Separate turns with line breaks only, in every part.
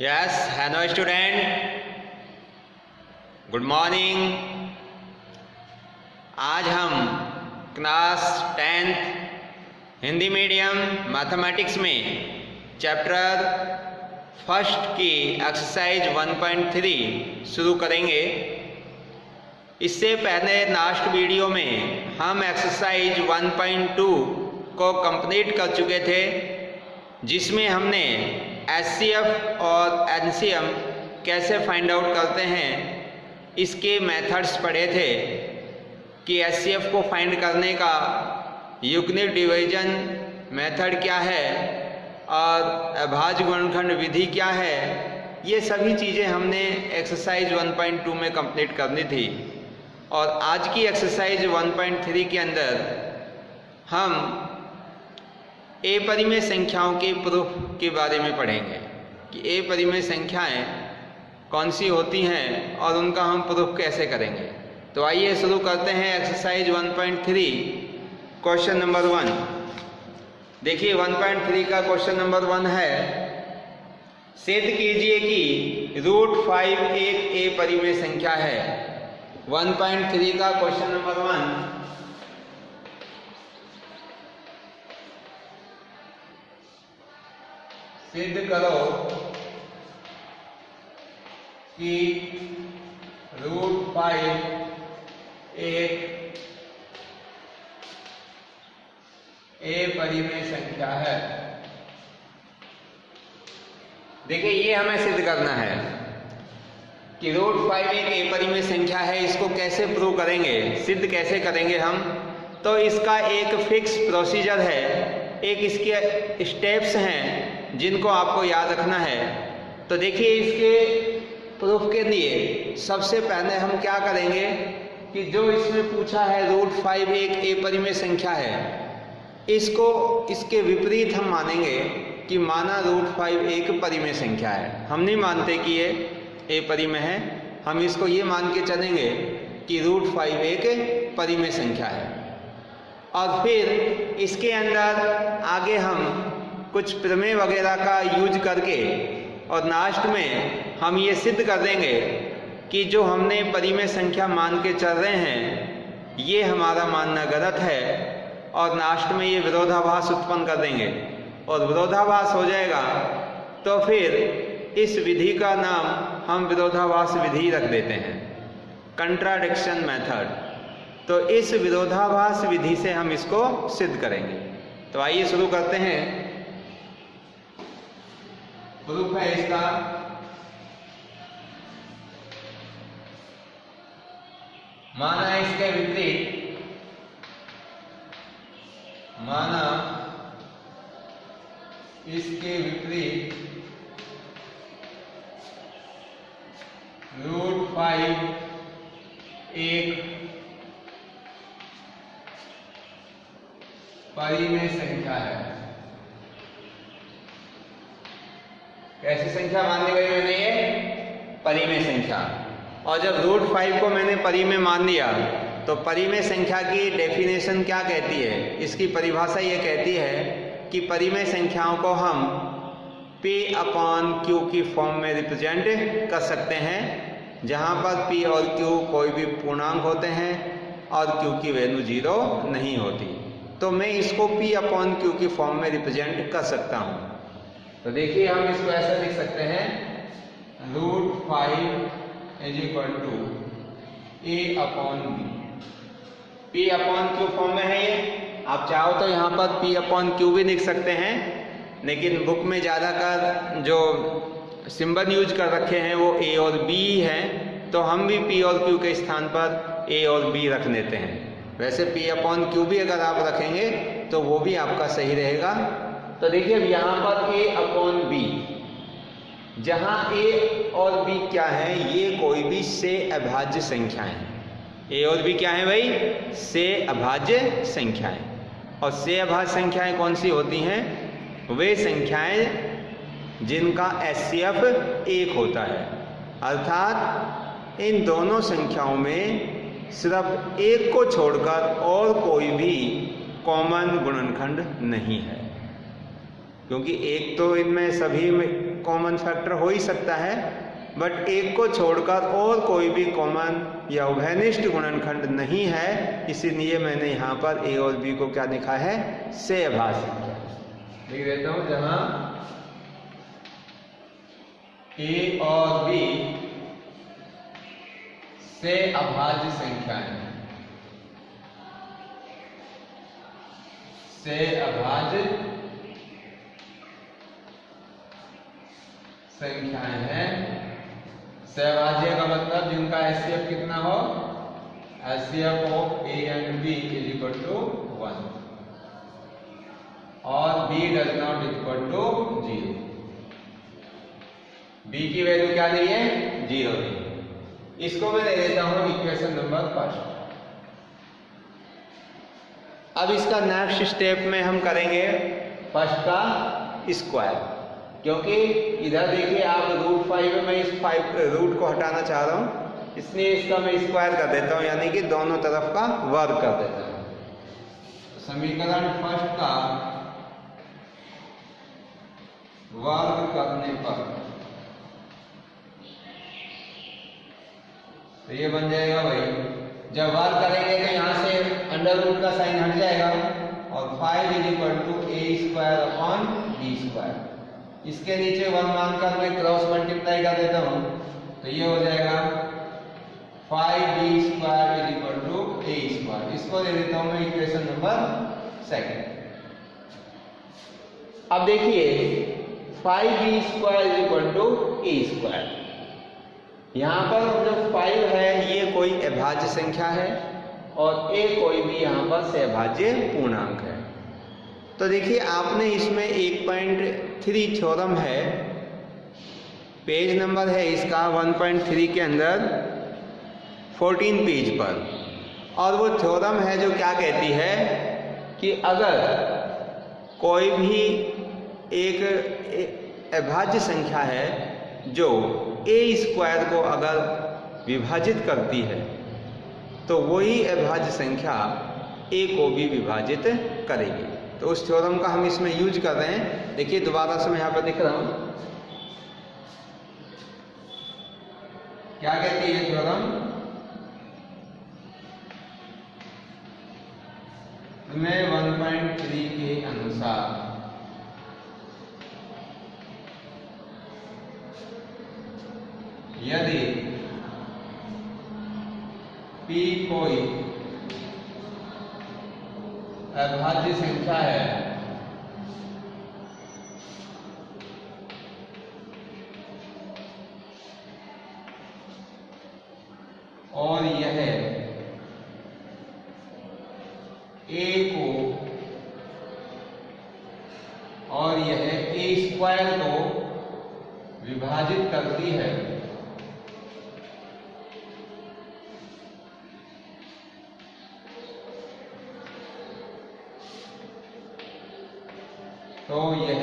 Yes, hello student. Good morning. आज हम class 10th Hindi medium mathematics में चैप्टर फर्स्ट की एक्सरसाइज 1.3 शुरू करेंगे। इससे पहले लास्ट वीडियो में हम एक्सरसाइज 1.2 को कंप्लीट कर चुके थे, जिसमें हमने एचसीएफ और एलसीएम कैसे फाइंड आउट करते हैं इसके मेथड्स पढ़े थे कि एचसीएफ को फाइंड करने का यूक्लिड डिवीजन मेथड क्या है और अभाज्य गुणनखंड विधि क्या है। ये सभी चीज़ें हमने एक्सरसाइज 1.2 में कंप्लीट करनी थी। और आज की एक्सरसाइज 1.3 के अंदर हम ए परिमेय संख्याओं के प्रूफ के बारे में पढ़ेंगे कि ए परिमेय संख्याएं कौन सी होती हैं और उनका हम प्रूफ कैसे करेंगे। तो आइए शुरू करते हैं एक्सरसाइज 1.3 क्वेश्चन नंबर 1। देखिए 1.3 का क्वेश्चन नंबर 1 है, सिद्ध कीजिए कि √5 एक ए परिमेय संख्या है। 1.3 का क्वेश्चन नंबर 1, सिद्ध करो कि √5 एक ए परिमेय संख्या है। देखिए ये हमें सिद्ध करना है कि √5 एक ए परिमेय संख्या है। इसको कैसे प्रूव करेंगे, सिद्ध कैसे करेंगे हम? तो इसका एक फिक्स प्रोसीजर है, एक इसके स्टेप्स हैं जिनको आपको याद रखना है। तो देखिए इसके प्रूफ के लिए सबसे पहले हम क्या करेंगे कि जो इसमें पूछा है √5 एक ए परिमेय संख्या है, इसको इसके विपरीत हम मानेंगे कि माना √5 एक परिमेय संख्या है। हम नहीं मानते कि ये ए परिमेय है, हम इसको ये मान के चलेंगे कि √5 एक परिमेय संख्या है। और फिर इसके अंदर आगे हम कुछ प्रमेय वगैरह का यूज करके और लास्ट में हम ये सिद्ध कर देंगे कि जो हमने परिमेय संख्या मान के चल रहे हैं ये हमारा मानना गलत है, और लास्ट में ये विरोधाभास उत्पन्न कर देंगे। और विरोधाभास हो जाएगा तो फिर इस विधि का नाम हम विरोधाभास विधि रख देते हैं, कंट्राडिक्शन मेथड। तो इस विरोधाभास विधि से हम इसको सिद्ध करेंगे। तो आइए शुरू करते हैं। प्रूफ है इसका, माना इसके विपरीत, माना इसके विपरीत √5 एक परिमेय संख्या है। कैसी संख्या माननी गई मैंने? ये परिमेय संख्या। और जब √5 को मैंने परिमेय मान लिया तो परिमेय संख्या की डेफिनेशन क्या कहती है? इसकी परिभाषा ये कहती है कि परिमेय संख्याओं को हम P/Q की फॉर्म में रिप्रेजेंट कर सकते हैं, जहां पर P और Q कोई भी पूर्णांक होते हैं और Q की वैल्यू 0 नहीं होती। तो मैं इसको P/Q की फॉर्म में रिप्रेजेंट कर सकता हूं। तो देखिए हम इसको ऐसा लिख सकते हैं, √5 = A/B। P/Q फॉर्म में है ये। आप चाहो तो यहाँ पर P/Q भी लिख सकते हैं, लेकिन बुक में ज़्यादातर जो सिंबल यूज कर रखे हैं वो A और B हैं, तो हम भी P और Q के स्थान पर A और B रख लेते हैं। वैसे P/Q भी अगर आप रखेंगे तो वो भी आपका सही रहेगा। तो देखिए अब यहाँ पर A/B, जहाँ A और B क्या है? ये कोई भी से अभाज्य संख्याएं हैं। A और B क्या है भाई? से अभाज्य संख्याएं। और से अभाज्य संख्याएं कौन सी होती हैं? वे संख्याएं जिनका एचसीएफ 1 होता है, अर्थात इन दोनों संख्याओं में सिर्फ एक को छोड़कर और कोई भी कॉमन गुणनखंड नहीं है, क्योंकि एक तो इनमें सभी में कॉमन फैक्टर हो ही सकता है, बट एक को छोड़कर और कोई भी कॉमन या उभयनिष्ठ गुणनखंड नहीं है, इसीलिए मैंने यहाँ पर ए और बी को क्या लिखा है, से अभाज्य संख्या लिख देता हूँ, जहाँ ए और बी से अभाज्य संख्याएं, से अभाज्य संख्याएं हैं। सहभाज्य का मतलब जिनका HCF कितना हो, HCF of A and B is equal to 1 और B does not equal to 0। B की वैल्यू क्या दी है, 0 दी। इसको मैं दे देता हूं इक्वेशन नंबर फर्स्ट। अब इसका नेक्स्ट स्टेप में हम करेंगे फर्स्ट का स्क्वायर, क्योंकि इधर देखिए आप √5 है, मैं इस 5 रूट को हटाना चाह रहा हूं, इसलिए इसका मैं स्क्वायर कर देता हूं, यानी कि दोनों तरफ का वर्ग कर देता हूं। समीकरण फर्स्ट का वर्ग करने पर तो ये बन जाएगा भाई, जब वर्ग करेंगे तो यहाँ से अंडर रूट का साइन हट जाएगा और 5 is equal to a² upon b²। इसके नीचे 1 मानकर मैं क्रॉस मल्टीप्लाई कर देता हूँ, तो ये हो जाएगा 5b² is equal to a²। इसको दे देता हूँ मैं इक्वेशन नंबर सेकंड। अब देखिए 5b² is equal to a²। यहाँ पर जो 5 है ये कोई अभाज्य संख्या है और a कोई भी यहाँ पर सहभाज्य पूर्णांक है। तो देखिए आपने इसमें 1.3 थ्योरम है, पेज नंबर है इसका 1.3 के अंदर 14 पेज पर, और वो थ्योरम है जो क्या कहती है कि अगर कोई भी एक अभाज्य संख्या है जो a² को अगर विभाजित करती है तो वही अभाज्य संख्या a को भी विभाजित करेगी। तो उस थ्योरम का हम इसमें यूज कर रहे हैं। देखिए दोबारा से मैं यहाँ पर लिख रहा हूं, क्या कहती है थ्योरम, में 1.3 के अनुसार यदि P कोई अभाज्य संख्या है और यह a को और यह a² को विभाजित करती है, तो यह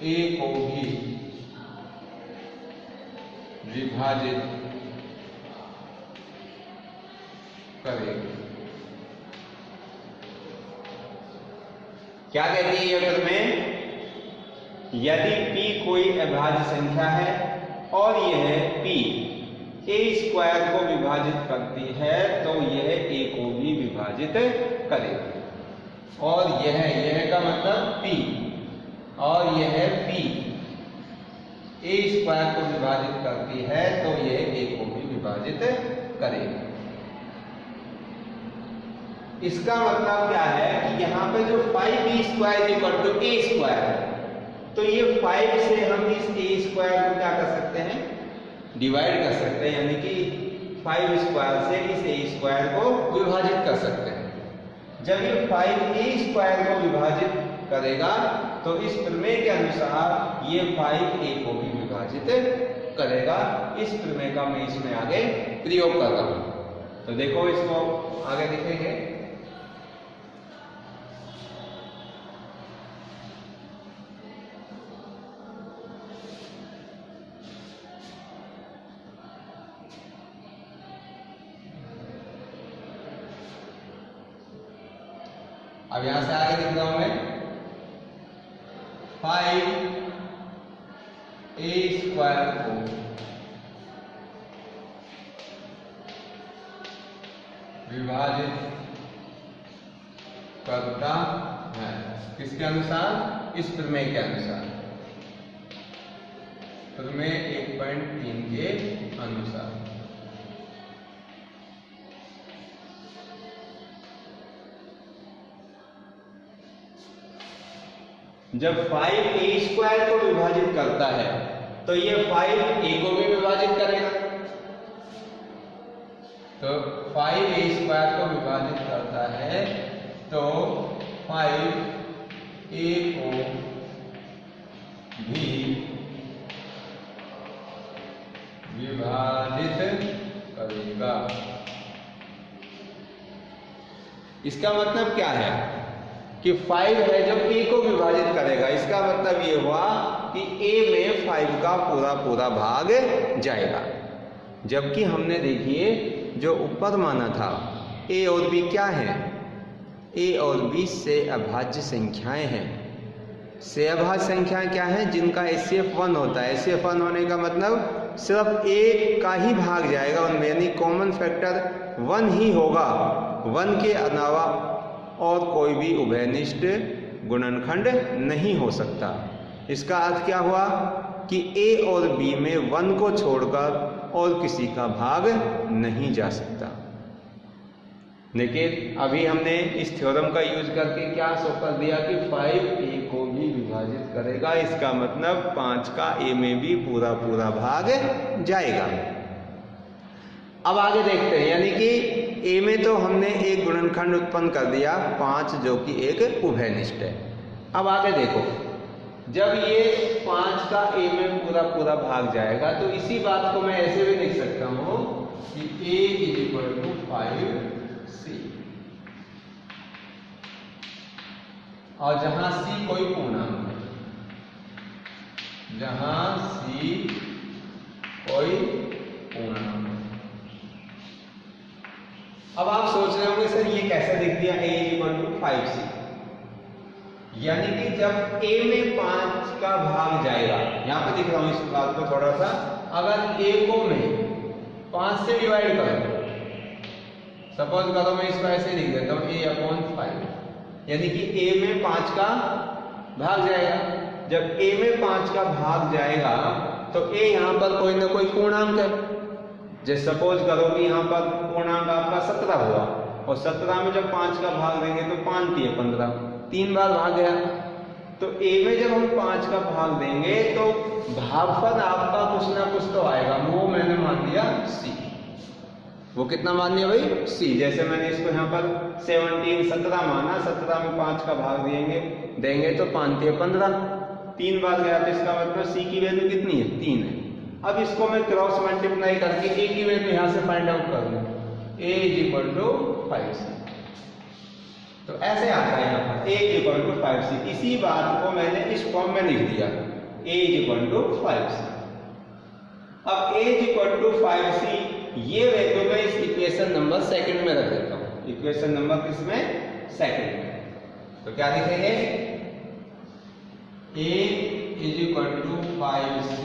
a को भी विभाजित करेगी। क्या कहती है ये अगर में, यदि p कोई अभाज्य संख्या है और यह p a² को विभाजित करती है तो यह a को भी विभाजित करेगी। और यह का मतलब p और यह p a² को विभाजित करती है तो यह a को भी विभाजित करेगी। इसका मतलब क्या है कि यहाँ पे जो 5b² इक्वल टू a², तो ये 5 से हम इस a² को क्या कर सकते हैं, डिवाइड कर सकते हैं, यानी कि 5² से इस a² को विभाजित कर सकते हैं। जब ये 5a² को विभाजित करेगा तो इस प्रमेय के अनुसार ये 5a को भी विभाजित करेगा। इस प्रमेय का मैं इसमें आगे प्रयोग कर रहा हूं, तो देखो इसको आगे देखेंगे। अब यहां से आगे लिख रहा हूं मैं 5 ए स्क्वायर को विभाजित करता है। किसके अनुसार? इस प्रमेय के अनुसार, प्रमेय 1.3 के अनुसार। जब 5a स्क्वायर को विभाजित करता है तो ये 5a को भी विभाजित करेगा। तो 5a स्क्वायर को विभाजित करता है तो 5a को भी विभाजित करेगा। इसका मतलब क्या है कि 5 है जो a को विभाजित करेगा। इसका मतलब ये हुआ कि a में 5 का पूरा पूरा भाग जाएगा। जबकि हमने देखिए जो ऊपर माना था a और b क्या है? a और b से अभाज्य संख्याएं हैं। से अभाज्य संख्याएं क्या है? जिनका HCF 1 होता है। HCF 1 होने का मतलब सिर्फ a का ही भाग जाएगा उनमें, यानी कॉमन फैक्टर 1 ही होगा। 1 के अलावा और कोई भी उभयनिष्ठ गुणनखंड नहीं हो सकता। इसका अर्थ क्या हुआ कि a और b में 1 को छोड़कर और किसी का भाग नहीं जा सकता। लेकिन अभी हमने इस थ्योरम का यूज करके क्या शो कर दिया कि 5a को भी विभाजित करेगा। इसका मतलब 5 का a में भी पूरा पूरा भाग जाएगा। अब आगे देखते हैं, यानी कि a में तो हमने एक गुणनखंड उत्पन्न कर दिया 5 जो कि एक उभयनिष्ठ है। अब आगे देखो, जब ये 5 का a में पूरा पूरा भाग जाएगा तो इसी बात को मैं ऐसे भी लिख सकता हूं कि a = 5c, और जहां c कोई पूर्णांक है, जहां c कोई पूर्णांक है। अब आप सोच रहे होंगे सर ये कैसे लिख दिया a = 5c, यानी कि जब a में 5 का भाग जाएगा, यहां पर लिख रहा हूं इस बात को थोड़ा सा, अगर a को मैं 5 से डिवाइड करूं, सपोज करो मैं इसको ऐसे लिख देता हूं a/5, यानी कि a में 5 का भाग जाएगा। जब a में 5 का भाग जाएगा तो a यहां पर कोई ना कोई पूर्णांक है। जैसे सपोज करो कि यहाँ पर पूर्णांक आपका 17 हुआ, और 17 में जब 5 का भाग देंगे तो 5 × 15, 3 बार भाग गया। तो a में जब हम 5 का भाग देंगे तो भागफल आपका कुछ ना कुछ तो आएगा, वो मैंने मान लिया c। वो कितना मान लिया भाई? c। जैसे मैंने इसको यहाँ पर 17 माना, 17 में 5 का भाग देंगे तो 5 × 15, 3 बार गया। तो इसका मतलब c की वैल्यू कितनी है? 3 है। अब इसको मैं क्रॉस मल्टीप्लाई करके a की वैल्यू यहां से फाइंड आउट कर लूं, a = 5c। तो ऐसे आता है यहाँ पर a = 5c। इसी बात को मैंने इस फॉर्म में लिख दिया, a = 5c। अब a = 5c, ये वैल्यू मैं इस इक्वेशन नंबर 2 में रख देता हूं। इक्वेशन नंबर किसमें? 2 में। तो क्या लिखेंगे? a = 5c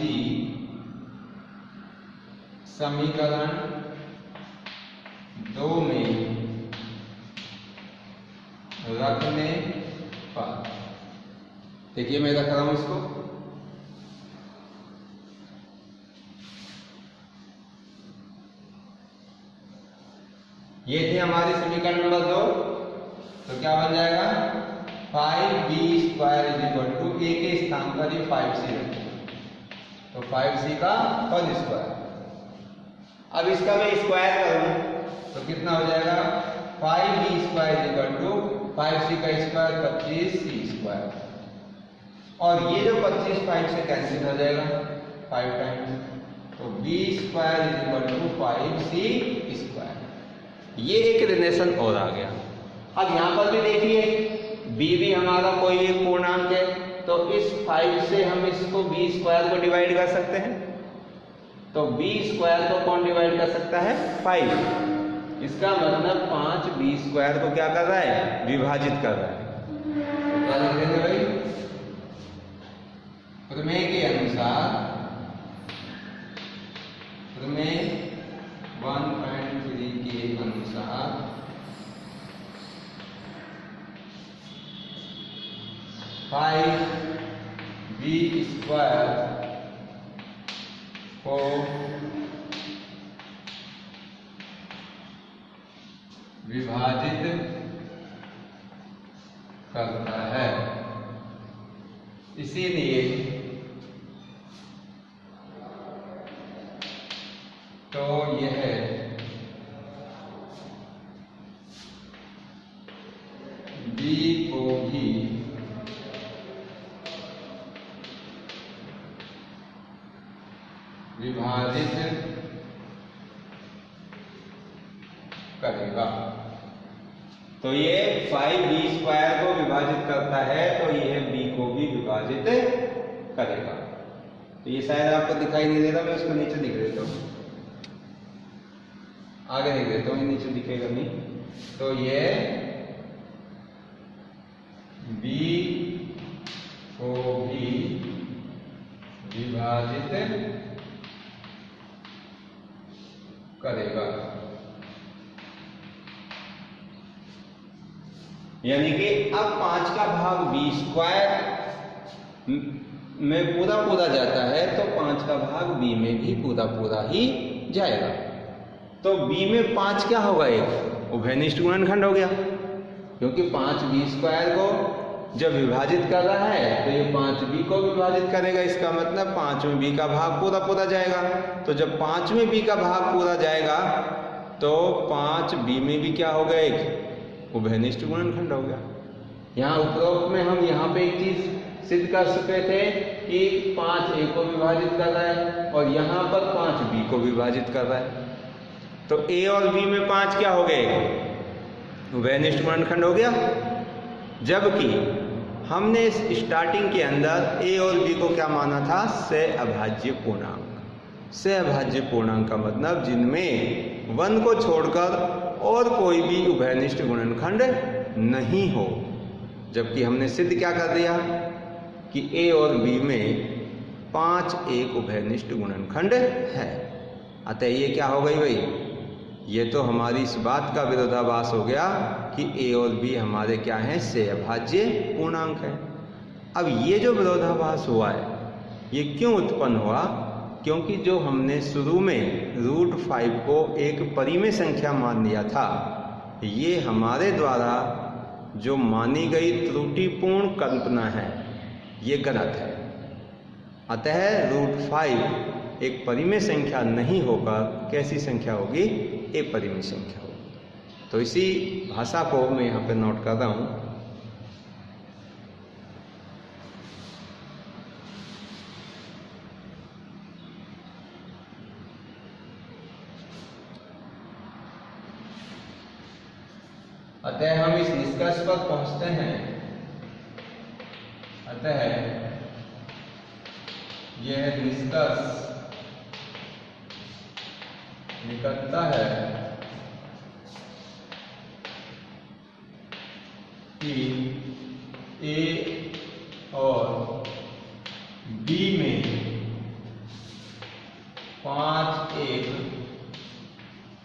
समीकरण 2 में रखने पर, देखिए मैं रख रहा हूं इसको, ये थी हमारी समीकरण नंबर 2। तो क्या बन जाएगा? 5b² = a के स्थान पर ये 5c रखेंगे, तो 5c का होल स्क्वायर। अब इसका मैं स्क्वायर करूं तो कितना हो जाएगा? 5b² = 5c का स्क्वायर 25c², और ये जो 25 5 से कैंसिल हो जाएगा 5 टाइम्स, तो b² = 5c²। ये एक रिलेशन और आ गया। अब यहां पर भी देखिए b भी हमारा कोई एक पूर्णांक है, तो इस 5 से हम इसको b² को डिवाइड कर सकते हैं। तो b² को कौन डिवाइड कर सकता है? 5। इसका मतलब 5 b² को क्या कर रहा है? विभाजित कर रहा है। क्या लिख देंगे भाई? प्रमेय के अनुसार में 1.3 के अनुसार b² को विभाजित करता है। इसीलिए तो यह b को भी विभाजित करेगा। तो ये 5b² को विभाजित करता है, तो यह b को भी विभाजित करेगा। तो ये शायद आपको दिखाई नहीं दे रहा, मैं उसको नीचे लिख देता हूँ, आगे लिख देता हूँ, नीचे दिखेगा नहीं। तो ये b को भी विभाजित करेगा, यानी कि अब 5 का भाग b² में पूरा जाता है, तो 5 का भाग b में भी पूरा ही जाएगा। तो b में 5 क्या होगा, एक उभयनिष्ठ गुणनखंड हो गया, क्योंकि 5b² को जब विभाजित कर रहा है तो ये 5b को विभाजित करेगा। इसका मतलब 5 में b का भाग पूरा जाएगा। तो जब 5 में b का भाग पूरा जाएगा तो 5b में भी क्या होगा, एक उभयनिष्ठ गुणनखंड हो गया। यहाँ उपरोक्त में हम यहाँ पे एक चीज सिद्ध कर चुके थे कि 5a को विभाजित कर रहा है और यहाँ पर 5b को विभाजित कर रहा है। तो a और b में 5 क्या हो गए, उभयनिष्ठ गुणनखंड हो गया। जबकि हमने इस स्टार्टिंग के अंदर a और b को क्या माना था, सहअभाज्य पूर्णांक। सहअभाज्य पूर्णांक का मतलब जिनमें 1 को छोड़कर और कोई भी उभयनिष्ठ गुणनखंड नहीं हो। जबकि हमने सिद्ध क्या कर दिया कि a और b में 5 एक उभयनिष्ठ गुणनखंड है। अतः ये क्या हो गई भाई, ये तो हमारी इस बात का विरोधाभास हो गया कि a और b हमारे क्या हैं, सहअभाज्य पूर्णांक है। अब ये जो विरोधाभास हुआ है ये क्यों उत्पन्न हुआ, क्योंकि जो हमने शुरू में √5 को एक परिमेय संख्या मान लिया था, ये हमारे द्वारा जो मानी गई त्रुटिपूर्ण कल्पना है ये गलत है। अतः √5 एक परिमेय संख्या नहीं होकर कैसी संख्या होगी, एक परिमेय संख्या होगी। तो इसी भाषा को मैं यहाँ पे नोट कर रहा हूँ। अतः हम इस निष्कर्ष पर पहुंचते हैं, अतः यह निष्कर्ष निकलता है कि a और b में 5 एक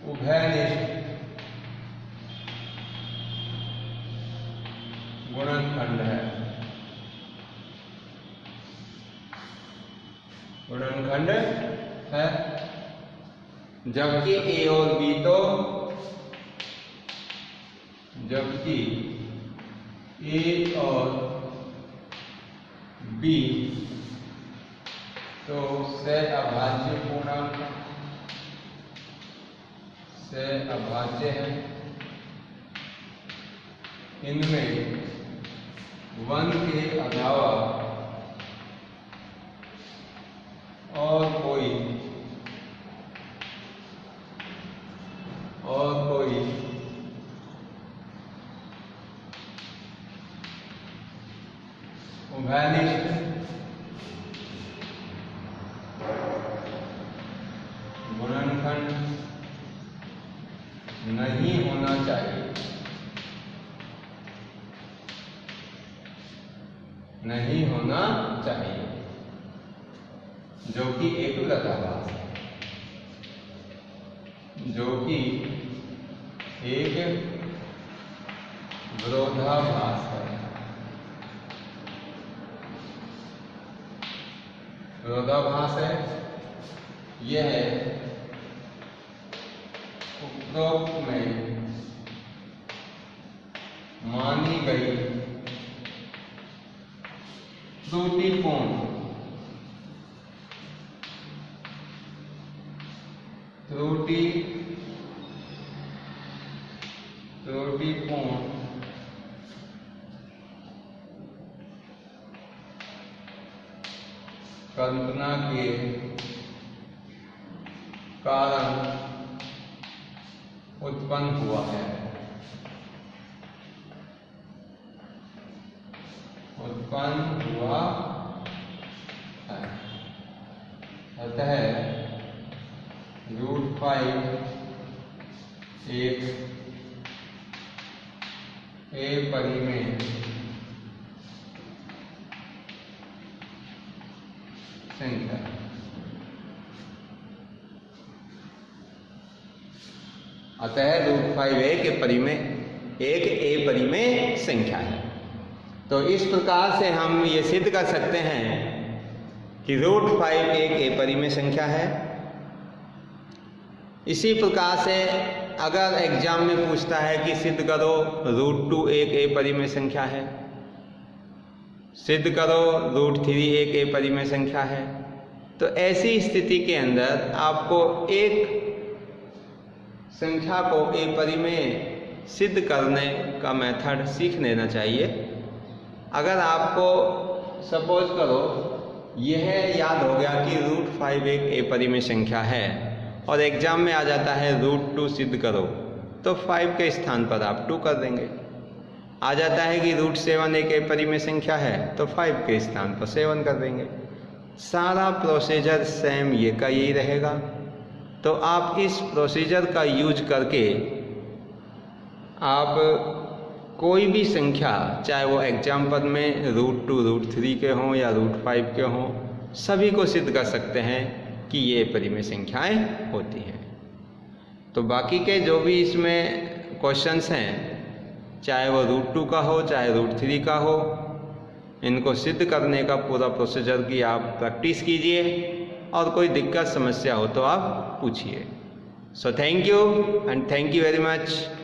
उभयनिष्ठ गुणनखंड है। गुणनखंड है, जबकि a और b तो जबकि a और b तो सहअभाज्य पूर्णांक, सहअभाज्य है। इनमें 1 के अलावा और कोई उभयनिष्ठ गुणनखंड नहीं होना चाहिए, नहीं होना चाहिए, जो कि एक विरोधाभास है। जो कि एक विरोधाभास है। विरोधाभास है यह उपरोक्त में मानी गई त्रुटिपूर्ण कल्पना के कारण उत्पन्न हुआ है। अतः √5 एक अपरिमेय संख्या। अतः √5 एक अपरिमेय संख्या है। तो इस प्रकार से हम ये सिद्ध कर सकते हैं कि √5 एक अपरिमेय संख्या है। इसी प्रकार से अगर एग्जाम में पूछता है कि सिद्ध करो √2 एक अपरिमेय संख्या है, सिद्ध करो √3 एक अपरिमेय संख्या है, तो ऐसी स्थिति के अंदर आपको एक संख्या को अपरिमेय सिद्ध करने का मेथड सीख लेना चाहिए। अगर आपको सपोज करो यह याद हो गया कि √5 एक अपरिमेय संख्या है और एग्जाम में आ जाता है √2 सिद्ध करो, तो 5 के स्थान पर आप 2 कर देंगे। आ जाता है कि √7 एक अपरिमेय संख्या है, तो 5 के स्थान पर 7 कर देंगे। सारा प्रोसीजर सेम ये का यही रहेगा। तो आप इस प्रोसीजर का यूज करके आप कोई भी संख्या, चाहे वो एग्जाम्पल में √2 √3 के हों या √5 के हों, सभी को सिद्ध कर सकते हैं कि ये अपरिमेय संख्याएं होती हैं। तो बाकी के जो भी इसमें क्वेश्चंस हैं, चाहे वो √2 का हो चाहे √3 का हो, इनको सिद्ध करने का पूरा प्रोसीजर की आप प्रैक्टिस कीजिए और कोई दिक्कत समस्या हो तो आप पूछिए। So thank you and thank you very much.